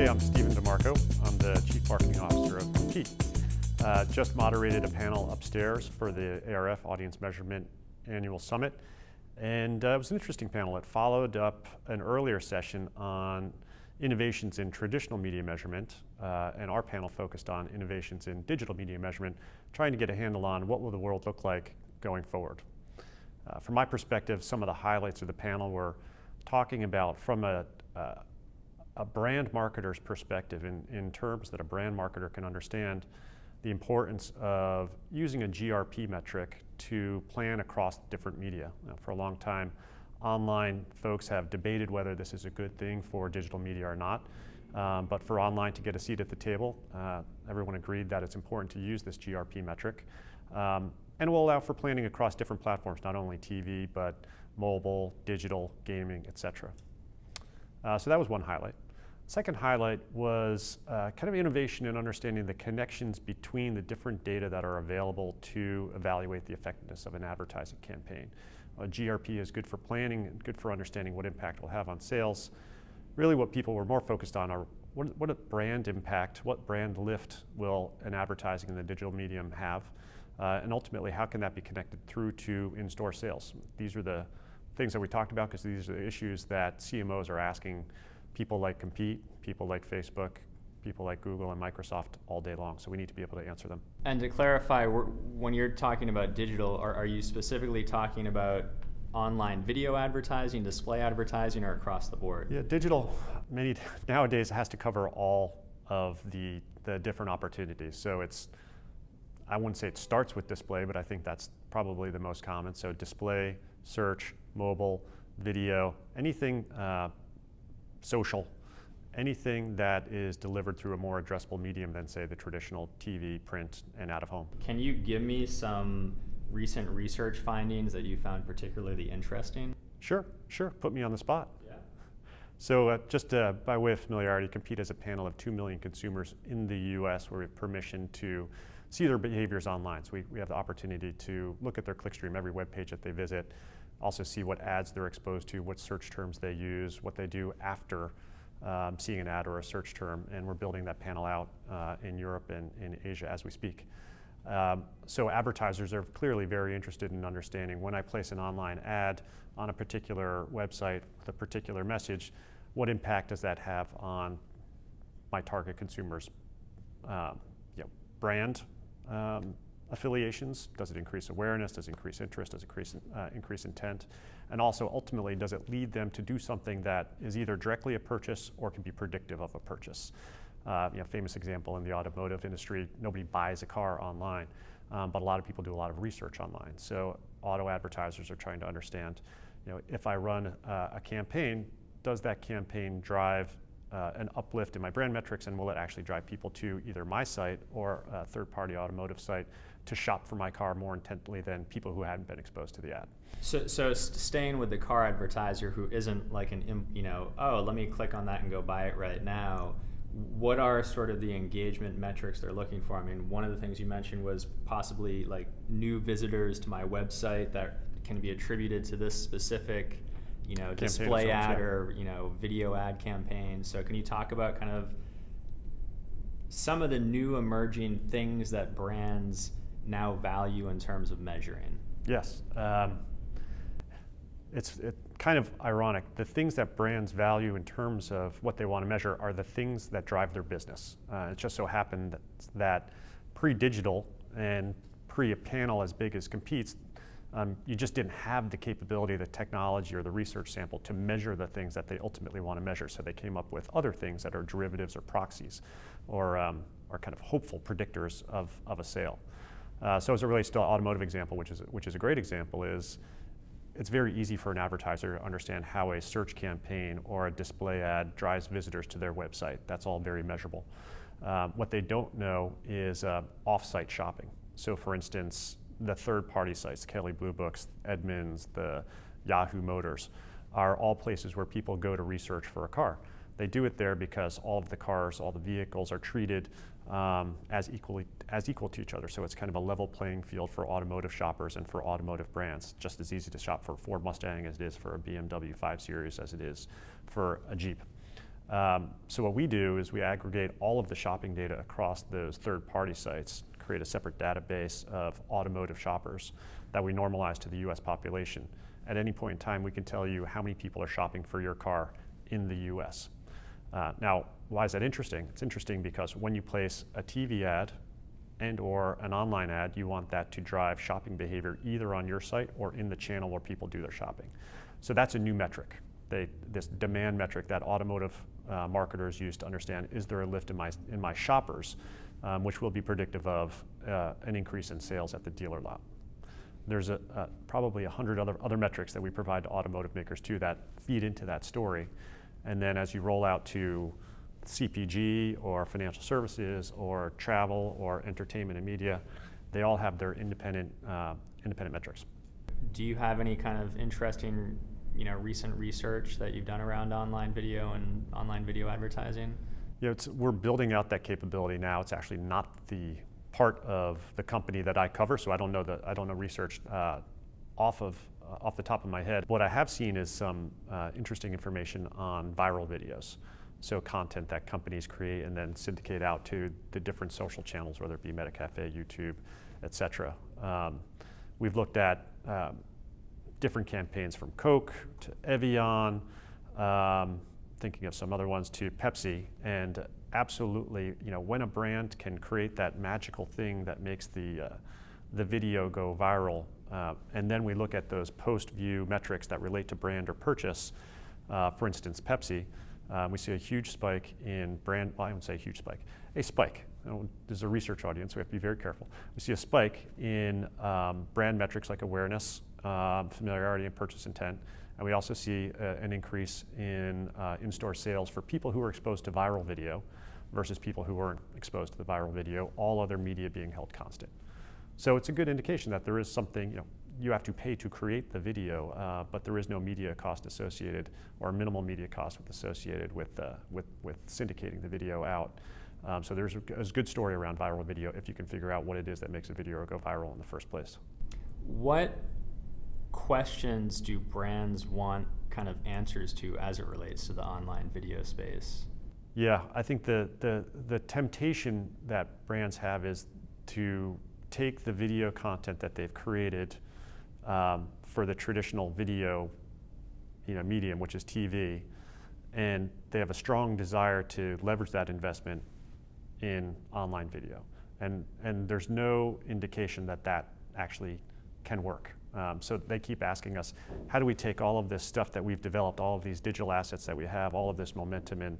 Hey, I'm Stephen DiMarco. I'm the Chief Marketing Officer of Compete. Just moderated a panel upstairs for the ARF Audience Measurement Annual Summit. And it was an interesting panel. It followed up an earlier session on innovations in traditional media measurement, and our panel focused on innovations in digital media measurement, trying to get a handle on what will the world look like going forward. From my perspective, some of the highlights of the panel were talking about from a brand marketer's perspective in terms that a brand marketer can understand the importance of using a GRP metric to plan across different media. Now, for a long time, online folks have debated whether this is a good thing for digital media or not. But for online to get a seat at the table, everyone agreed that it's important to use this GRP metric. And it will allow for planning across different platforms, not only TV, but mobile, digital, gaming, etc. So that was one highlight. Second highlight was kind of innovation in understanding the connections between the different data that are available to evaluate the effectiveness of an advertising campaign. GRP is good for planning and good for understanding what impact it will have on sales. Really what people were more focused on are what a brand impact, what brand lift will an advertising in the digital medium have, and ultimately how can that be connected through to in-store sales. These are the things that we talked about because these are the issues that CMOs are asking people like Compete, people like Facebook, people like Google and Microsoft all day long, so we need to be able to answer them. And to clarify, when you're talking about digital, are you specifically talking about online video advertising, display advertising, or across the board? Yeah, digital nowadays has to cover all of the different opportunities. So I wouldn't say it starts with display, but I think that's probably the most common. So display, search, mobile, video, anything social, anything that is delivered through a more addressable medium than, say, the traditional TV, print, and out of home. Can you give me some recent research findings that you found particularly interesting? Sure. Put me on the spot. Yeah. So just by way of familiarity, Compete as a panel of 2 million consumers in the US where we have permission to see their behaviors online. So we have the opportunity to look at their clickstream, every web page that they visit, also see what ads they're exposed to, what search terms they use, what they do after seeing an ad or a search term, and we're building that panel out in Europe and in Asia as we speak. So advertisers are clearly very interested in understanding when I place an online ad on a particular website with a particular message, what impact does that have on my target consumers' brand affiliations? Does it increase awareness? Does it increase interest? Does it increase intent? And also, ultimately, does it lead them to do something that is either directly a purchase or can be predictive of a purchase? Famous example in the automotive industry, nobody buys a car online, but a lot of people do a lot of research online. So auto advertisers are trying to understand, if I run a campaign, does that campaign drive an uplift in my brand metrics, and will it actually drive people to either my site or a third-party automotive site to shop for my car more intently than people who hadn't been exposed to the ad? So staying with the car advertiser who isn't like oh, let me click on that and go buy it right now. What are sort of the engagement metrics they're looking for? I mean, one of the things you mentioned was possibly like new visitors to my website that can be attributed to this specific display ad or video ad campaign. So can you talk about kind of some of the new emerging things that brands now value in terms of measuring? Yes. It's kind of ironic. The things that brands value in terms of what they want to measure are the things that drive their business. It just so happened that pre-digital and pre a panel as big as Compete's, you just didn't have the capability, the technology, or the research sample to measure the things that they ultimately want to measure. So they came up with other things that are derivatives or proxies, or kind of hopeful predictors of a sale. So as it relates to an automotive example, which is a great example, is it's very easy for an advertiser to understand how a search campaign or a display ad drives visitors to their website. That's all very measurable. What they don't know is off-site shopping. So for instance, the third-party sites, Kelley Blue Books, Edmunds, the Yahoo Motors, are all places where people go to research for a car. They do it there because all of the cars, all the vehicles are treated as equal to each other. So it's kind of a level playing field for automotive shoppers and for automotive brands. Just as easy to shop for Ford Mustang as it is for a BMW 5 Series as it is for a Jeep. So what we do is we aggregate all of the shopping data across those third-party sites, create a separate database of automotive shoppers that we normalize to the US population. At any point in time, we can tell you how many people are shopping for your car in the US. Now, why is that interesting? It's interesting because when you place a TV ad and or an online ad, you want that to drive shopping behavior either on your site or in the channel where people do their shopping. So that's a new metric. This demand metric that automotive marketers use to understand, is there a lift in my shoppers, which will be predictive of an increase in sales at the dealer lot. There's probably 100 other metrics that we provide to automotive makers too that feed into that story. And then as you roll out to CPG or financial services or travel or entertainment and media, they all have their independent metrics. Do you have any kind of interesting, recent research that you've done around online video and online video advertising? We're building out that capability now. It's actually not the part of the company that I cover, so I don't know research off the top of my head. What I have seen is some interesting information on viral videos. So content that companies create and then syndicate out to the different social channels, whether it be MetaCafe, YouTube, et cetera. We've looked at different campaigns from Coke to Evian, thinking of some other ones, to Pepsi, and absolutely, when a brand can create that magical thing that makes the video go viral, and then we look at those post-view metrics that relate to brand or purchase, for instance, Pepsi, we see a huge spike in brand, well, I wouldn't say a huge spike, a spike. There's a research audience, so we have to be very careful. We see a spike in brand metrics like awareness, familiarity, and purchase intent. And we also see an increase in in-store sales for people who are exposed to viral video versus people who weren't exposed to the viral video, all other media being held constant. So it's a good indication that there is something, you have to pay to create the video, but there is no media cost associated, or minimal media cost associated with syndicating the video out. So there's a good story around viral video if you can figure out what it is that makes a video go viral in the first place. What questions do brands want kind of answers to as it relates to the online video space? Yeah, I think the temptation that brands have is to take the video content that they've created for the traditional video medium, which is TV, and they have a strong desire to leverage that investment in online video. And there's no indication that that actually can work. So they keep asking us, how do we take all of this stuff that we've developed, all of these digital assets that we have, all of this momentum in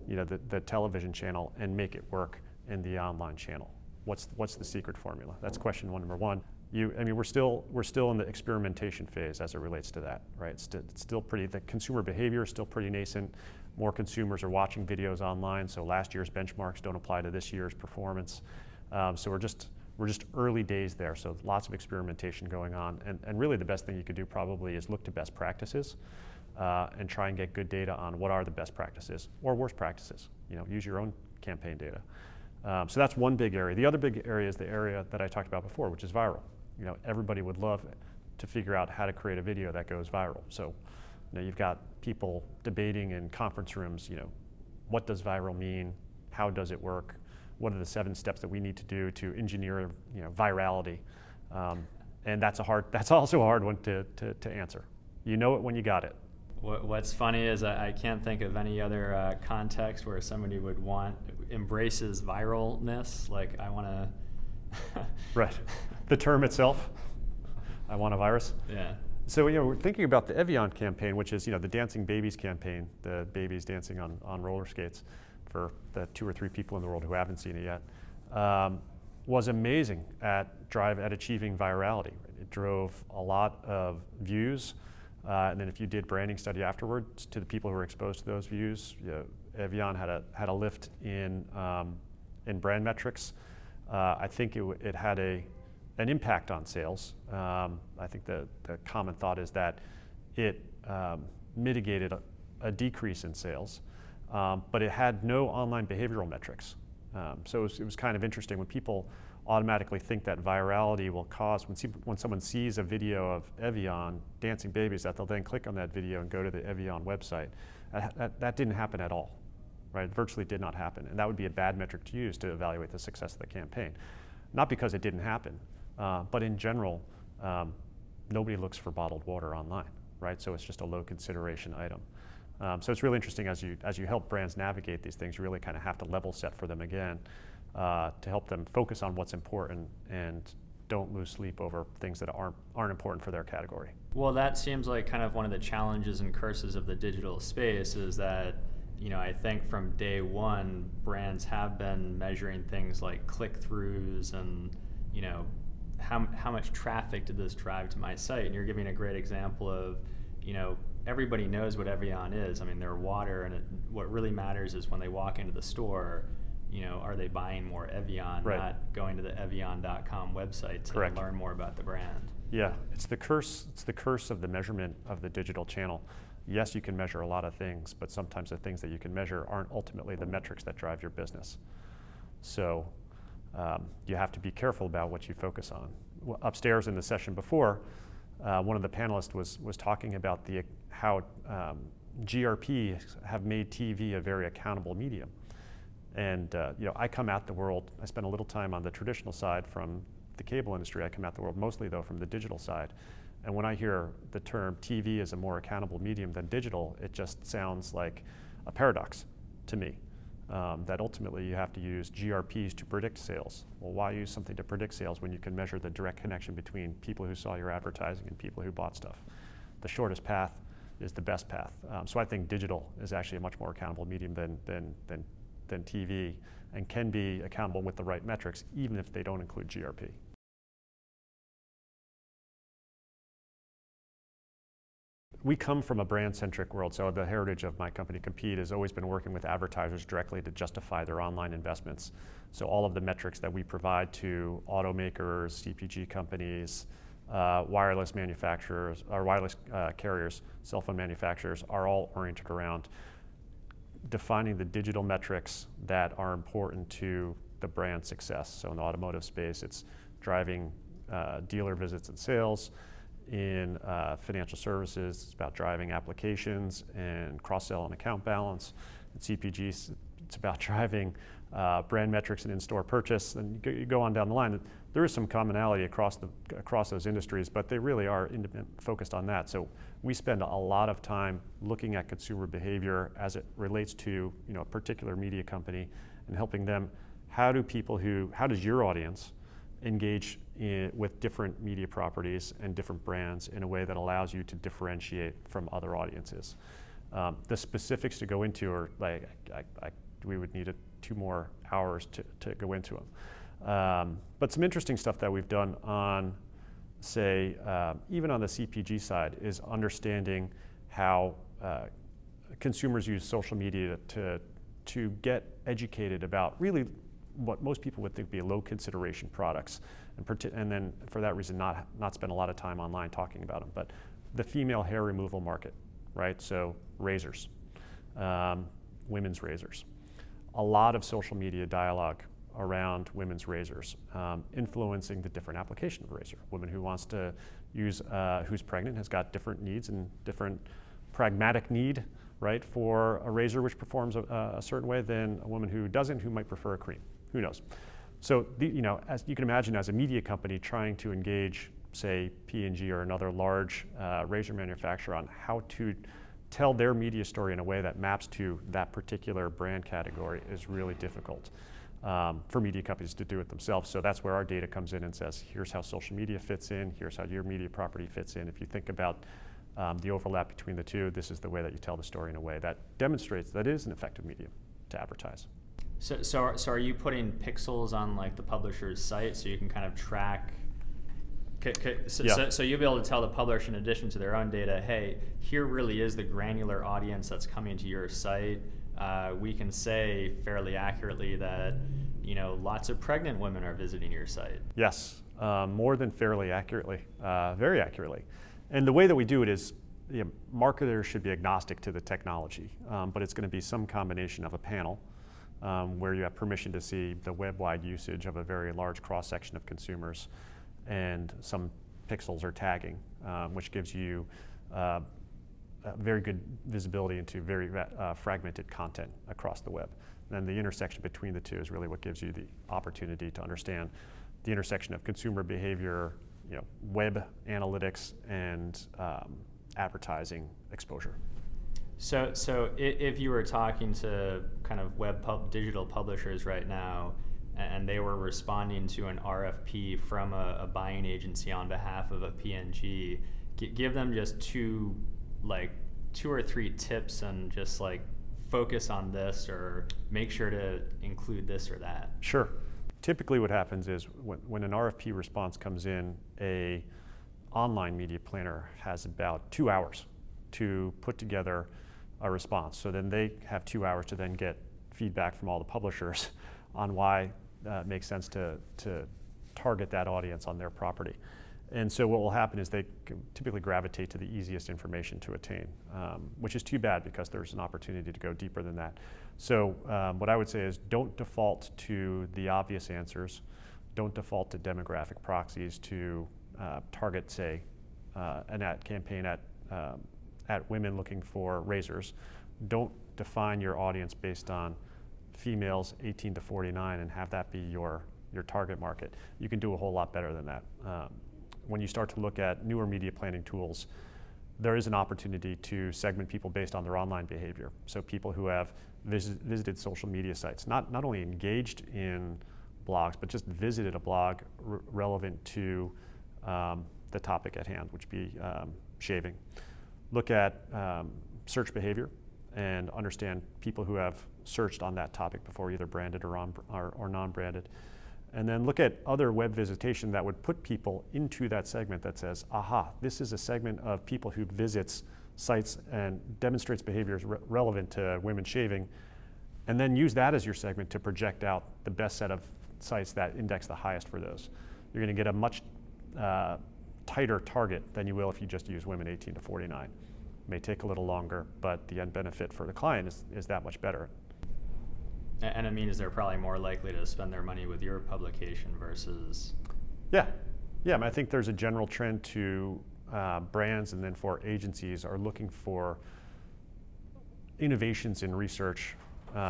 the television channel, and make it work in the online channel? What's the secret formula? That's question number one. We're still in the experimentation phase as it relates to that, right? It's still pretty, the consumer behavior is still pretty nascent. More consumers are watching videos online, so last year's benchmarks don't apply to this year's performance. So we're just early days there, so lots of experimentation going on. And really the best thing you could do probably is look to best practices and try and get good data on what are the best practices or worst practices. Use your own campaign data. So that's one big area. The other big area is the area that I talked about before, which is viral. Everybody would love to figure out how to create a video that goes viral. So you've got people debating in conference rooms, what does viral mean? How does it work? What are the 7 steps that we need to do to engineer virality? And that's also a hard one to answer. You know it when you got it. What's funny is I can't think of any other context where somebody would embraces viralness. Like, I want to. Right. The term itself. I want a virus. Yeah. So we're thinking about the Evian campaign, which is the dancing babies campaign, the babies dancing on roller skates, for the 2 or 3 people in the world who haven't seen it yet, was amazing at achieving virality. It drove a lot of views. And then if you did branding study afterwards to the people who were exposed to those views, Evian had a lift in brand metrics. I think it had an impact on sales. I think the common thought is that it mitigated a decrease in sales, but it had no online behavioral metrics. So it was kind of interesting when people automatically think that virality will cause, when someone sees a video of Evian dancing babies, that they'll then click on that video and go to the Evian website. That didn't happen at all. right? It virtually did not happen. And that would be a bad metric to use to evaluate the success of the campaign. Not because it didn't happen, but in general, nobody looks for bottled water online, right? So it's just a low consideration item. So it's really interesting as you help brands navigate these things, you really kind of have to level set for them again to help them focus on what's important and don't lose sleep over things that aren't important for their category. Well, that seems like kind of one of the challenges and curses of the digital space is that, you know, I think from day one, brands have been measuring things like click-throughs and, you know, how much traffic did this drive to my site? And you're giving a great example of, you know, everybody knows what Evian is. I mean, they're water, and what really matters is when they walk into the store, you know, are they buying more Evian, right, not going to the Evian.com website to correct, learn more about the brand. Yeah, it's the curse of the measurement of the digital channel. Yes, you can measure a lot of things, but sometimes the things that you can measure aren't ultimately the metrics that drive your business. So you have to be careful about what you focus on. Upstairs in the session before, one of the panelists was talking about how GRP have made TV a very accountable medium. And you know, I come at the world, I spend a little time on the traditional side from the cable industry. I come at the world mostly though from the digital side. And when I hear the term TV is a more accountable medium than digital, it just sounds like a paradox to me. That ultimately you have to use GRPs to predict sales. Well, why use something to predict sales when you can measure the direct connection between people who saw your advertising and people who bought stuff? The shortest path is the best path. So I think digital is actually a much more accountable medium than TV, and can be accountable with the right metrics, even if they don't include GRP. We come from a brand-centric world, so the heritage of my company, Compete, has always been working with advertisers directly to justify their online investments. So all of the metrics that we provide to automakers, CPG companies, wireless manufacturers, or wireless carriers, cell phone manufacturers, are all oriented around defining the digital metrics that are important to the brand success. So in the automotive space, it's driving dealer visits and sales. In financial services, it's about driving applications and cross-sell and account balance. In CPGs, it's about driving brand metrics and in-store purchase. And you go on down the line. There is some commonality across those industries, but they really are focused on that. So we spend a lot of time looking at consumer behavior as it relates to, you know, a particular media company and helping them. How does your audience engage with different media properties and different brands in a way that allows you to differentiate from other audiences? The specifics to go into are like, we would need 2 more hours to go into them. But some interesting stuff that we've done on, say, even on the CPG side, is understanding how consumers use social media to get educated about really what most people would think would be low consideration products, and then for that reason not spend a lot of time online talking about them. But the female hair removal market, right? So razors, women's razors. A lot of social media dialogue around women's razors, influencing the different application of a razor. Woman who wants to use, who's pregnant, has got different needs and different pragmatic need, right, for a razor which performs a certain way than a woman who doesn't, who might prefer a cream. Who knows? So, you know, as you can imagine, as a media company trying to engage, say, P&G or another large razor manufacturer on how to tell their media story in a way that maps to that particular brand category is really difficult for media companies to do it themselves. So that's where our data comes in and says, here's how social media fits in, here's how your media property fits in. If you think about the overlap between the two, this is the way that you tell the story in a way that demonstrates that it is an effective medium to advertise. So are you putting pixels on like the publisher's site so you can kind of track? So you'll be able to tell the publisher, in addition to their own data, hey, here really is the granular audience that's coming to your site. We can say fairly accurately that, you know, lots of pregnant women are visiting your site. Yes, more than fairly accurately, very accurately. And the way that we do it is, you know, marketers should be agnostic to the technology, but it's going to be some combination of a panel where you have permission to see the web-wide usage of a very large cross-section of consumers, and some pixels or tagging, which gives you very good visibility into very fragmented content across the web. And the intersection between the two is really what gives you the opportunity to understand the intersection of consumer behavior, web analytics, and advertising exposure. So if you were talking to kind of digital publishers right now, and they were responding to an RFP from a buying agency on behalf of a PNG, give them just two or three tips and just focus on this or make sure to include this or that. Sure. Typically what happens is when an RFP response comes in, a online media planner has about 2 hours to put together a response. So then they have 2 hours to then get feedback from all the publishers on why it makes sense to target that audience on their property. And so what will happen is they typically gravitate to the easiest information to attain, which is too bad because there's an opportunity to go deeper than that. So what I would say is don't default to the obvious answers. Don't default to demographic proxies to target, say, an ad campaign at women looking for razors. Don't define your audience based on females 18 to 49 and have that be your target market. You can do a whole lot better than that. When you start to look at newer media planning tools, there is an opportunity to segment people based on their online behavior. So people who have visited social media sites, not only engaged in blogs, but just visited a blog relevant to the topic at hand, which be shaving. Look at search behavior and understand people who have searched on that topic before, either branded or non-branded. And then look at other web visitation that would put people into that segment that says, aha, this is a segment of people who visits sites and demonstrates behaviors relevant to women shaving, and then use that as your segment to project out the best set of sites that index the highest for those. You're going to get a much tighter target than you will if you just use women 18 to 49. It may take a little longer, but the end benefit for the client is that much better. And it means they're probably more likely to spend their money with your publication versus... Yeah, I think there's a general trend to brands and then for agencies are looking for innovations in research,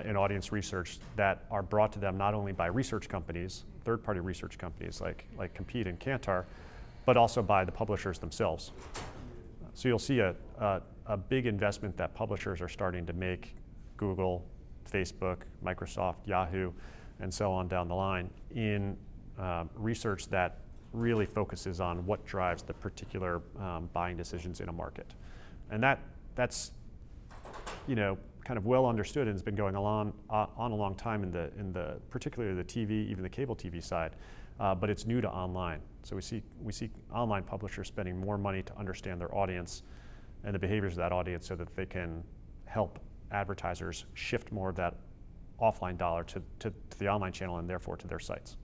in audience research that are brought to them not only by research companies, third-party research companies like Compete and Kantar, but also by the publishers themselves. So you'll see a big investment that publishers are starting to make, Google, Facebook, Microsoft, Yahoo, and so on down the line, in research that really focuses on what drives the particular buying decisions in a market. And that's kind of well understood and has been going on a long time in the particularly the TV, even the cable TV side, but it's new to online. So we see online publishers spending more money to understand their audience and the behaviors of that audience so that they can help advertisers shift more of that offline dollar to the online channel and therefore to their sites.